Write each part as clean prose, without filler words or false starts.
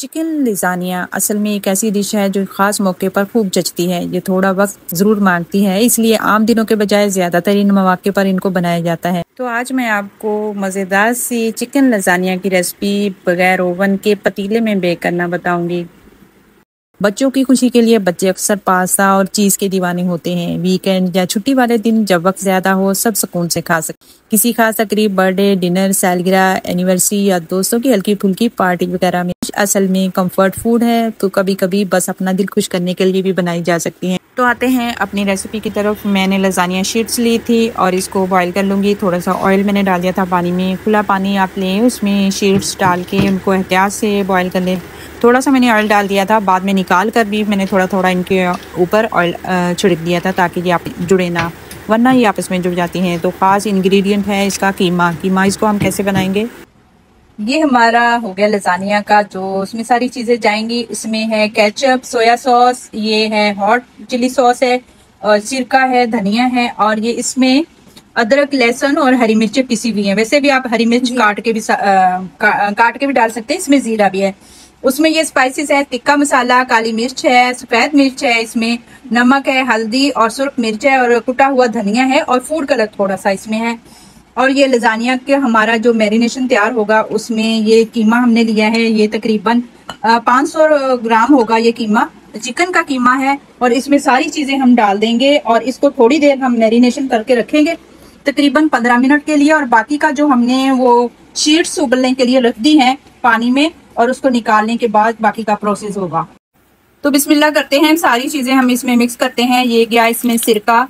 Chicken लिज़ानिया असल में एक ऐसी डिश है जो ख़ास मौके पर खूब जचती है। ये थोड़ा वक्त ज़रूर मांगती है, इसलिए आम दिनों के बजाय ज़्यादातर इन मौके पर इनको बनाया जाता है। तो आज मैं आपको मज़ेदार सी चिकन लज़ानिया की रेसिपी बगैर ओवन के पतीले में बेक करना बताऊंगी। बच्चों की खुशी के लिए बच्चे अक्सर पास्ता और चीज़ के दीवाने होते हैं। वीकेंड या छुट्टी वाले दिन जब वक्त ज़्यादा हो, सब सुकून से खा सकते। किसी खास तकरीब, बर्थडे, डिनर, सालगिरह, एनिवर्सरी या दोस्तों की हल्की फुल्की पार्टी वगैरह में असल में कंफर्ट फूड है, तो कभी कभी बस अपना दिल खुश करने के लिए भी बनाई जा सकती हैं। तो आते हैं अपनी रेसिपी की तरफ। मैंने लजानिया शीट्स ली थी और इसको बॉईल कर लूँगी। थोड़ा सा ऑयल मैंने डाल दिया था पानी में, खुला पानी आप लें, उसमें शीट्स डाल के उनको एहतियात से बॉईल कर लें। थोड़ा सा मैंने ऑयल डाल दिया था, बाद में निकाल कर भी मैंने थोड़ा थोड़ा इनके ऊपर ऑयल छिड़क दिया था ताकि ये आप जुड़े ना, वरना ये आपस में जुड़ जाती हैं। तो ख़ास इंग्रेडिएंट है इसका कीमा। इसको हम कैसे बनाएंगे? ये हमारा हो गया लजानिया का, जो उसमें सारी चीजें जाएंगी। इसमें है केचप, सोया सॉस, ये है हॉट चिली सॉस है, और सिरका है, धनिया है, और ये इसमें अदरक, लहसुन और हरी मिर्चें पिसी हुई हैं। वैसे भी आप हरी मिर्च काट के भी डाल सकते हैं। इसमें जीरा भी है। उसमें ये स्पाइसेस है, टिक्का मसाला, काली मिर्च है, सफेद मिर्च है, इसमें नमक है, हल्दी और सुर्ख मिर्च है, और कुटा हुआ धनिया है, और फूड कलर थोड़ा सा इसमें है। और ये लजानिया के हमारा जो मैरिनेशन तैयार होगा, उसमें ये कीमा हमने लिया है। ये तकरीबन 500 ग्राम होगा ये कीमा, चिकन का कीमा है। और इसमें सारी चीजें हम डाल देंगे और इसको थोड़ी देर हम मैरिनेशन करके रखेंगे, तकरीबन 15 मिनट के लिए। और बाकी का जो हमने वो शीट्स उबलने के लिए रख दी हैं पानी में, और उसको निकालने के बाद बाकी का प्रोसेस होगा। तो बिस्मिल्लाह करते हैं, सारी चीजें हम इसमें मिक्स करते हैं। ये गया इसमें सिरका,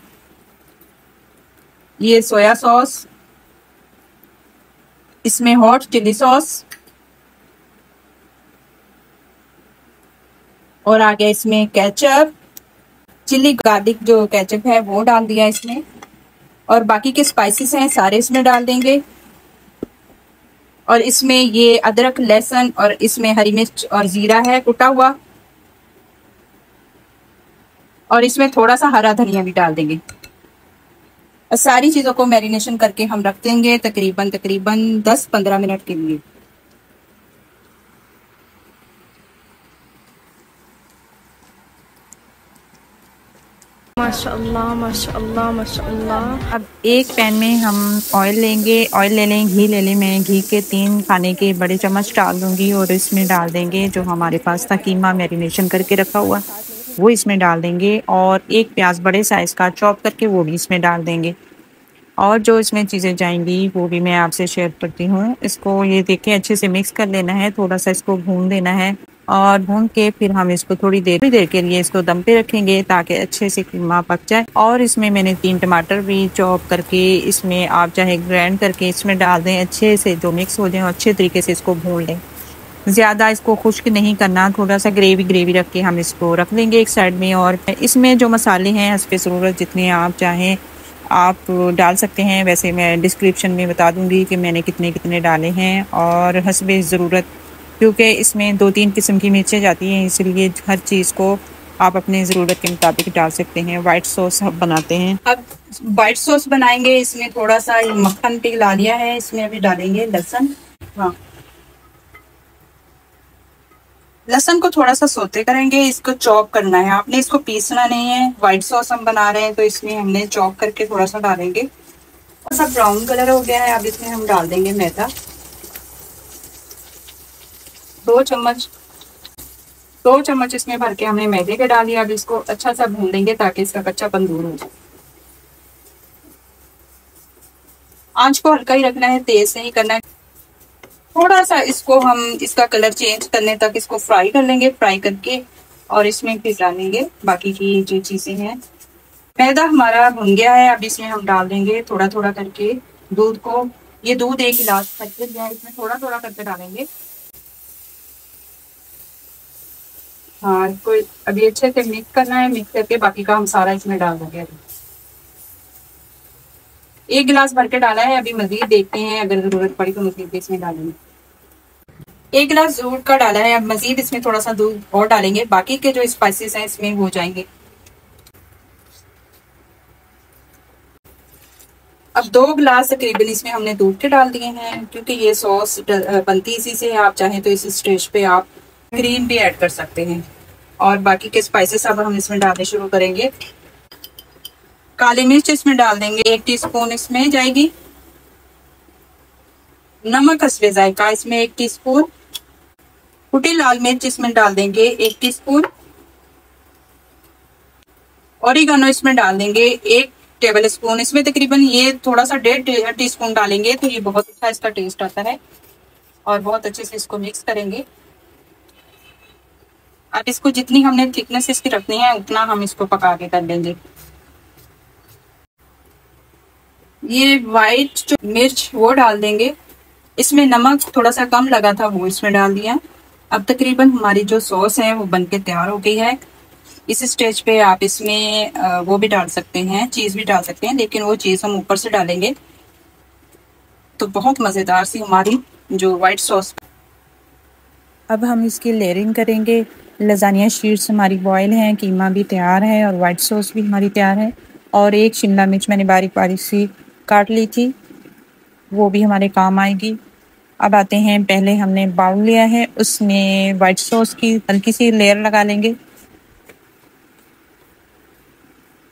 ये सोया सॉस, इसमें हॉट चिली सॉस, और आ गया इसमें केचप, चिली गार्लिक जो केचप है वो डाल दिया इसमें, और बाकी के स्पाइसेस हैं सारे इसमें डाल देंगे। और इसमें ये अदरक, लहसुन, और इसमें हरी मिर्च और जीरा है कुटा हुआ, और इसमें थोड़ा सा हरा धनिया भी डाल देंगे। और सारी चीजों को मैरिनेशन करके हम रख देंगे तकरीबन 10-15 मिनट के लिए। माशाअल्लाह माशाअल्लाह माशाअल्लाह। अब एक पैन में हम ऑयल लेंगे, ऑयल ले लें, घी ले लें। मैं घी के 3 खाने के बड़े चम्मच डाल दूंगी और इसमें डाल देंगे जो हमारे पास था कीमा मैरिनेशन करके रखा हुआ, वो इसमें डाल देंगे। और एक प्याज बड़े साइज़ का चॉप करके वो भी इसमें डाल देंगे। और जो इसमें चीज़ें जाएंगी वो भी मैं आपसे शेयर करती हूँ। इसको ये देखें अच्छे से मिक्स कर लेना है, थोड़ा सा इसको भून देना है, और भून के फिर हम इसको थोड़ी देर के लिए इसको दम पे रखेंगे ताकि अच्छे से कीमा पक जाए। और इसमें मैंने 3 टमाटर भी चॉप करके, इसमें आप चाहे ग्राइंड करके इसमें डाल दें, अच्छे से जो मिक्स हो जाए, अच्छे तरीके से इसको भून लें। ज़्यादा इसको खुश्क नहीं करना, थोड़ा सा ग्रेवी रख के हम इसको रख लेंगे एक साइड में। और इसमें जो मसाले हैं हस्बे ज़रूरत जितने आप चाहें आप डाल सकते हैं। वैसे मैं डिस्क्रिप्शन में बता दूंगी कि मैंने कितने कितने डाले हैं, और हस्बे ज़रूरत, क्योंकि इसमें 2-3 किस्म की मिर्चें जाती हैं, इसलिए हर चीज़ को आप अपने ज़रूरत के मुताबिक डाल सकते हैं। वाइट सॉस हम बनाते हैं। अब वाइट सॉस बनाएंगे, इसमें थोड़ा सा मक्खन पिघला लिया है, इसमें अभी डालेंगे लहसुन। हाँ, लहसुन को थोड़ा सा सोते करेंगे, इसको चॉप करना है, आपने इसको पीसना नहीं है। व्हाइट सॉस हम बना रहे हैं तो इसमें हमने चॉप करके थोड़ा सा डालेंगे। थोड़ा सा ब्राउन कलर हो गया है, अब इसमें हम डाल देंगे मैदा, 2 चम्मच। 2 चम्मच इसमें भर के हमने मैदे के डाल दिया। अब इसको अच्छा सा भून देंगे ताकि इसका कच्चापन दूर हो जाए। आंच को हल्का ही रखना है, तेज नहीं करना है। थोड़ा सा इसको हम इसका कलर चेंज करने तक इसको फ्राई कर लेंगे। फ्राई करके और इसमें फिर डालेंगे बाकी की जो चीजें हैं। मैदा हमारा भुन गया है, अब इसमें हम डाल देंगे थोड़ा थोड़ा करके दूध को। ये दूध 1 गिलास करके दिया है, इसमें थोड़ा थोड़ा करके डालेंगे। हाँ, इसको अभी अच्छे से मिक्स करना है। मिक्स करके बाकी का हम सारा इसमें डाल देंगे। 1 गिलास भर के डाला है, अभी मजीद देखते हैं, अगर जरूरत पड़ी तो मजीद इसमें डालेंगे। 1 गिलास दूध का डाला है, अब मजीद इसमें थोड़ा सा दूध और डालेंगे। बाकी के जो स्पाइसेस हैं इसमें हो जाएंगे। अब 2 गिलास तकरीबन इसमें हमने दूध के डाल दिए हैं, क्योंकि ये सॉस बनती इसी से है। आप चाहें तो इस स्टेज पे आप क्रीम भी ऐड कर सकते हैं। और बाकी के स्पाइसेस अब हम इसमें डालने शुरू करेंगे। काली मिर्च इसमें डाल देंगे 1 टीस्पून इसमें जाएगी। नमक हस्बे जायका इसमें 1 टीस्पून। कुटी लाल मिर्च इसमें डाल देंगे 1 टीस्पून। ओरिगानो इसमें डाल देंगे 1 टेबल स्पून। इसमें तकरीबन ये थोड़ा सा 1.5 टीस्पून डालेंगे तो ये बहुत अच्छा इसका टेस्ट आता है। और बहुत अच्छे से इसको मिक्स करेंगे। अब इसको जितनी हमने थिकनेस इसकी रखनी है उतना हम इसको पका के कर लेंगे। ये वाइट जो मिर्च वो डाल देंगे। इसमें नमक थोड़ा सा कम लगा था वो इसमें डाल दिया। अब तकरीबन हमारी जो सॉस है वो बनके तैयार हो गई है। इस स्टेज पे आप इसमें वो भी डाल सकते हैं, चीज़ भी डाल सकते हैं, लेकिन वो चीज़ हम ऊपर से डालेंगे तो बहुत मज़ेदार सी हमारी जो वाइट सॉस। अब हम इसकी लेयरिंग करेंगे। लजानिया शीट्स हमारी बॉयल हैं, कीमा भी तैयार है और वाइट सॉस भी हमारी तैयार है। और एक शिमला मिर्च मैंने बारीक बारीक सी काट ली थी, वो भी हमारे काम आएगी। अब आते हैं, पहले हमने बाउल लिया है, उसमें वाइट सॉस की हल्की सी लेयर लगा लेंगे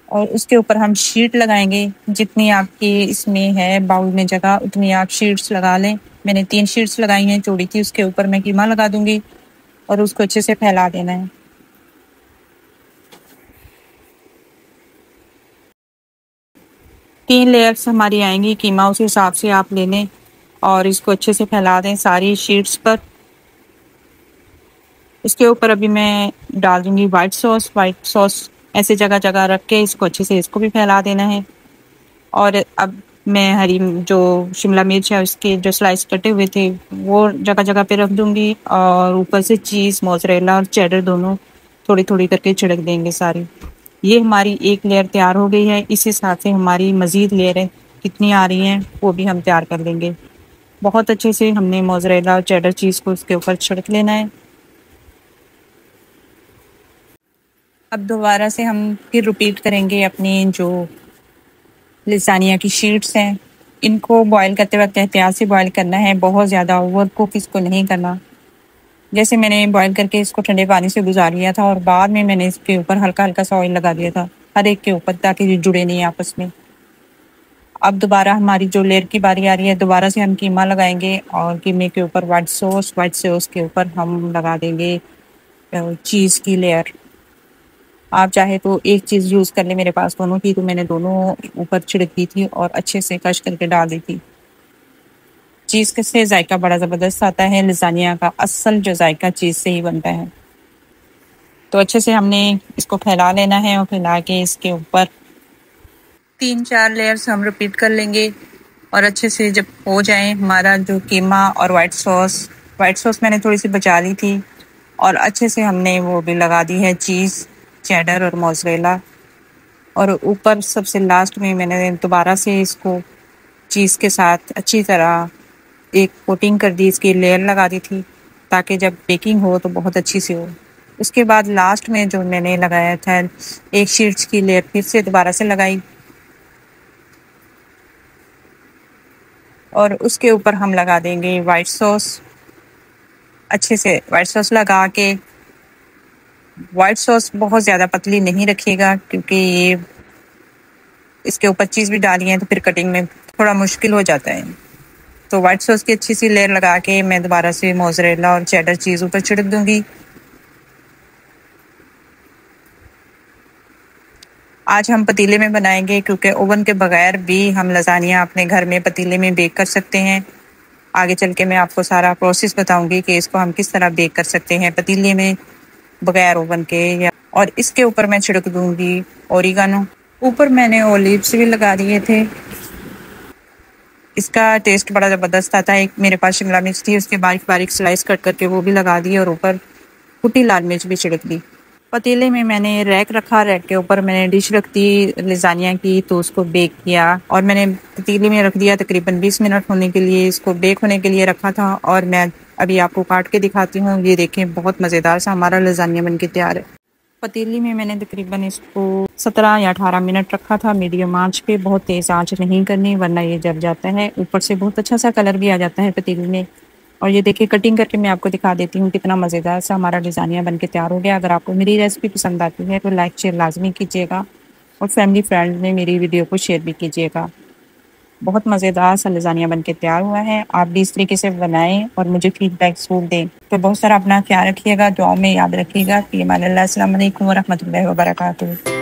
और उसके ऊपर हम शीट लगाएंगे। जितनी आपकी इसमें है बाउल में जगह उतनी आप शीट्स लगा लें। मैंने 3 शीट्स लगाई हैं, चौड़ी थी। उसके ऊपर मैं कीमा लगा दूंगी और उसको अच्छे से फैला देना है। तीन लेयर्स हमारी आएंगी कीमा, उस हिसाब से आप ले लें और इसको अच्छे से फैला दें सारी शीट्स पर। इसके ऊपर अभी मैं डाल दूंगी वाइट सॉस। वाइट सॉस ऐसे जगह जगह रख के इसको अच्छे से इसको भी फैला देना है। और अब मैं हरी जो शिमला मिर्च है उसके जो स्लाइस कटे हुए थे वो जगह जगह पे रख दूंगी और ऊपर से चीज़, मोज़रेला और चेडर दोनों थोड़ी थोड़ी करके छिड़क देंगे सारी। ये हमारी एक लेयर तैयार हो गई है। इस हिसाब से हमारी मज़ीद लेयरें कितनी आ रही हैं वो भी हम तैयार कर लेंगे। बहुत अच्छे से हमने मोज़रेला और चेडर चीज़ को उसके ऊपर छिड़क लेना है। अब दोबारा से हम फिर रिपीट करेंगे अपनी जो लसानिया की शीट्स हैं। इनको बॉईल करते वक्त एहतियात से बॉईल करना है, बहुत ज़्यादा ओवर कुक इसको नहीं करना। जैसे मैंने बॉईल करके इसको ठंडे पानी से गुजार लिया था और बाद में मैंने इसके ऊपर हल्का हल्का सा ऑयल लगा दिया था हर एक के ऊपर, ताकि ये जुड़े नहीं आपस में। अब दोबारा हमारी जो लेयर की बारी आ रही है, दोबारा से हम कीमा लगाएंगे और कीमे के ऊपर वाइट सॉस के ऊपर हम लगा देंगे चीज़ की लेयर। आप चाहे तो एक चीज़ यूज़ कर ले, मेरे पास दोनों थी तो मैंने दोनों ऊपर छिड़क दी थी और अच्छे से कश करके डाल दी थी। चीज़ के से जायका बड़ा ज़बरदस्त आता है। लसानिया का असल जो जायका चीज़ से ही बनता है। तो अच्छे से हमने इसको फैला लेना है और फैला के इसके ऊपर 3-4 लेयर्स हम रिपीट कर लेंगे। और अच्छे से जब हो जाए हमारा जो कीमा और वाइट सॉस मैंने थोड़ी सी बचा ली थी और अच्छे से हमने वो भी लगा दी है चीज़, चेडर और मोज़रेला। और ऊपर सबसे लास्ट में मैंने दोबारा से इसको चीज़ के साथ अच्छी तरह एक कोटिंग कर दी, इसकी लेयर लगा दी थी ताकि जब बेकिंग हो तो बहुत अच्छी सी हो। उसके बाद लास्ट में जो मैंने लगाया था एक शीट्स की लेयर फिर से दोबारा से लगाई और उसके ऊपर हम लगा देंगे वाइट सॉस। अच्छे से वाइट सॉस लगा के, वाइट सॉस बहुत ज़्यादा पतली नहीं रखिएगा क्योंकि ये इसके ऊपर चीज़ भी डाली है तो फिर कटिंग में थोड़ा मुश्किल हो जाता है। तो वाइट सॉस की अच्छी सी लेयर लगा के मैं दोबारा से मोज़रेला और चेडर चीज़ ऊपर छिड़क दूंगी। आज हम पतीले में बनाएंगे क्योंकि ओवन के बगैर भी हम लसानिया अपने घर में पतीले में बेक कर सकते हैं। आगे चल के मैं आपको सारा प्रोसेस बताऊंगी कि इसको हम किस तरह बेक कर सकते हैं पतीले में बगैर ओवन के। या और इसके ऊपर मैं छिड़क दूंगी ओरिगानो। ऊपर मैंने ओलिव्स भी लगा दिए थे। इसका टेस्ट बड़ा ज़बरदस्त आता है। एक मेरे पास शिमला मिर्च थी, उसके बारीक बारीक स्लाइस कट करके वो भी लगा दी और ऊपर कुटी लाल मिर्च भी छिड़क दी। पतीले में मैंने रैक रखा, रैक के ऊपर मैंने डिश रख दी लसानिया की, तो उसको बेक किया और मैंने पतीले में रख दिया तकरीबन 20 मिनट होने के लिए। इसको बेक होने के लिए रखा था और मैं अभी आपको काट के दिखाती हूँ। ये देखें, बहुत मज़ेदार सा हमारा लसानिया बन के तैयार है। पतीली में मैंने तकरीबन इसको 17 या 18 मिनट रखा था मीडियम आंच पे। बहुत तेज़ आंच नहीं करनी वरना ये जल जाता है। ऊपर से बहुत अच्छा सा कलर भी आ जाता है पतीली में। और ये देखिए कटिंग करके मैं आपको दिखा देती हूँ कितना मज़ेदार सा हमारा लजानिया बन के तैयार हो गया। अगर आपको मेरी रेसिपी पसंद आती है तो लाइक शेयर लाजमी कीजिएगा और फैमिली फ्रेंड में मेरी वीडियो को शेयर भी कीजिएगा। बहुत मज़ेदार सा लजानिया बन के तैयार हुआ है। आप भी इस तरीके से बनाएं और मुझे फीडबैक ज़रूर दें। तो बहुत सारा अपना ख्याल रखिएगा, दुआओं में याद रखिएगा। फ़ी अमानिल्लाह, अस्सलाम वालेकुम व रहमतुल्लाहि व बरकातुहू।